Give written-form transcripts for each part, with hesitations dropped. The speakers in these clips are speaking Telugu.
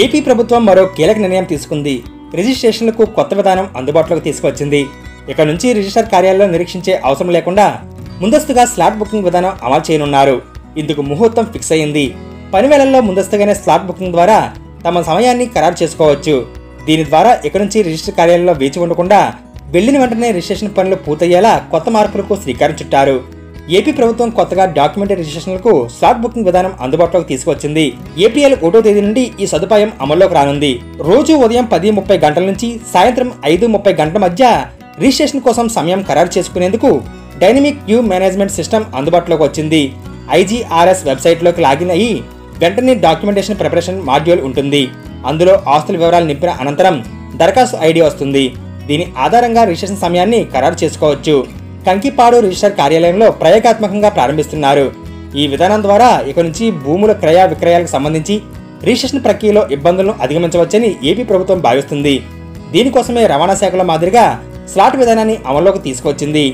ఏపీ ప్రభుత్వం మరో కీలక నిర్ణయం తీసుకుంది. రిజిస్ట్రేషన్లకు కొత్త విధానం అందుబాటులోకి తీసుకువచ్చింది. ఇక నుంచి రిజిస్టర్ కార్యాలయంలో నిరీక్షించే అవసరం లేకుండా ముందస్తుగా స్లాట్ బుకింగ్ విధానం అమలు చేయనున్నారు. ఇందుకు ముహూర్తం ఫిక్స్ అయింది. పని వేళల్లో ముందస్తుగానే స్లాట్ బుకింగ్ ద్వారా తమ సమయాన్ని ఖరారు చేసుకోవచ్చు. దీని ద్వారా ఇక నుంచి రిజిస్టర్ కార్యాలయంలో వేచి ఉండకుండా వెళ్లిన వెంటనే రిజిస్ట్రేషన్ పనులు పూర్తయ్యేలా కొత్త మార్పులకు శ్రీకారం చుట్టారు. ఏపీ ప్రభుత్వం కొత్తగా డాక్యుమెంట్ రిజిస్ట్రేషన్లకు స్లాట్ బుకింగ్ విధానం అందుబాటులోకి తీసుకొచ్చింది. ఏప్రిల్ 1వ తేదీ నుండి ఈ సదుపాయం అమల్లోకి రానుంది. రోజు ఉదయం 10:30 గంటల నుంచి సాయంత్రం 5:30 గంటల మధ్య రిజిస్ట్రేషన్ కోసం సమయం ఖరారు చేసుకునేందుకు డైనమిక్ క్యూ మేనేజ్మెంట్ సిస్టమ్ అందుబాటులోకి వచ్చింది. IGRS వెబ్సైట్లోకి లాగిన్ అయ్యి వెంటనే డాక్యుమెంటేషన్ ప్రిపరేషన్ మాడ్యూల్ ఉంటుంది. అందులో ఆస్తుల వివరాలు నింపిన అనంతరం దరఖాస్తు ID వస్తుంది. దీని ఆధారంగా రిజిస్ట్రేషన్ సమయాన్ని ఖరారు చేసుకోవచ్చు. కంకిపాడు రిజిస్టర్ కార్యాలయంలో ప్రయోగాత్మకంగా ప్రారంభిస్తున్నారు. ఈ విధానం ద్వారా ఇక నుంచి భూముల క్రయ విక్రయాలకు సంబంధించి రిజిస్ట్రేషన్ ప్రక్రియలో ఇబ్బందులను అధిగమించవచ్చని ఏపీ ప్రభుత్వం భావిస్తుంది. దీనికోసమే రవాణా శాఖలో మాదిరిగా స్లాట్ విధానాన్ని అమల్లోకి తీసుకొచ్చింది.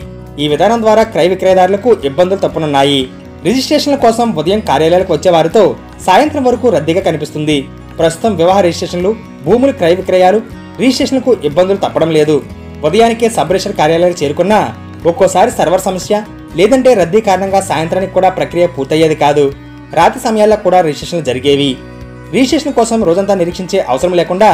ఈ విధానం ద్వారా క్రయ విక్రయదారులకు ఇబ్బందులు తప్పనున్నాయి. రిజిస్ట్రేషన్ల కోసం ఉదయం కార్యాలయాలకు వచ్చే వారితో సాయంత్రం వరకు రద్దీగా కనిపిస్తుంది. ప్రస్తుతం వివాహ రిజిస్ట్రేషన్లు, భూముల క్రయ విక్రయాలు రిజిస్ట్రేషన్లకు ఇబ్బందులు తప్పడం లేదు. ఉదయానికే సబ్ రిజిస్టర్ కార్యాలయాలకు చేరుకున్నా ఒక్కోసారి సర్వర్ సమస్య లేదంటే రద్దీ కారణంగా సాయంత్రానికి కూడా ప్రక్రియ పూర్తయ్యేది కాదు. రాత్రి సమయాల్లో కూడా రిజిస్ట్రేషన్లు జరిగేవి. రిజిస్ట్రేషన్ కోసం రోజంతా నిరీక్షించే అవసరం లేకుండా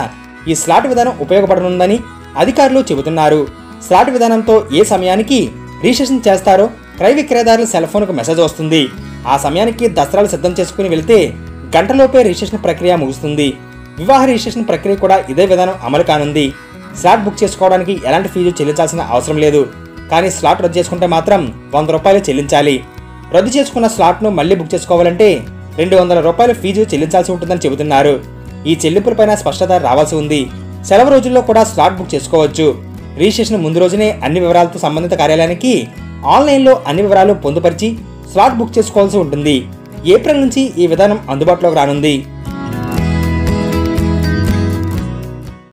ఈ స్లాట్ విధానం ఉపయోగపడనుందని అధికారులు చెబుతున్నారు. స్లాట్ విధానంతో ఏ సమయానికి రిజిస్ట్రేషన్ చేస్తారో క్రయ విక్రయదారుల సెల్ ఫోన్కు మెసేజ్ వస్తుంది. ఆ సమయానికి దస్త్రాలు సిద్ధం చేసుకుని వెళితే గంటలోపే రిజిస్ట్రేషన్ ప్రక్రియ ముగుస్తుంది. వివాహ రిజిస్ట్రేషన్ ప్రక్రియ కూడా ఇదే విధానం అమలు కానుంది. స్లాట్ బుక్ చేసుకోవడానికి ఎలాంటి ఫీజు చెల్లించాల్సిన అవసరం లేదు. కానీ స్లాట్ రద్దు చేసుకుంటే మాత్రం 100 రూపాయలు చెల్లించాలి. రద్దు చేసుకున్న స్లాట్ను మళ్లీ బుక్ చేసుకోవాలంటే 200 రూపాయల ఫీజు చెల్లించాల్సి ఉంటుందని చెబుతున్నారు. ఈ చెల్లింపులపైన స్పష్టత రావాల్సి ఉంది. సెలవు రోజుల్లో కూడా స్లాట్ బుక్ చేసుకోవచ్చు. రిజిస్ట్రేషన్ ముందు రోజునే అన్ని వివరాలతో సంబంధిత కార్యాలయానికి ఆన్లైన్లో అన్ని వివరాలు పొందుపరిచి స్లాట్ బుక్ చేసుకోవాల్సి ఉంటుంది. ఏప్రిల్ నుంచి ఈ విధానం అందుబాటులోకి రానుంది.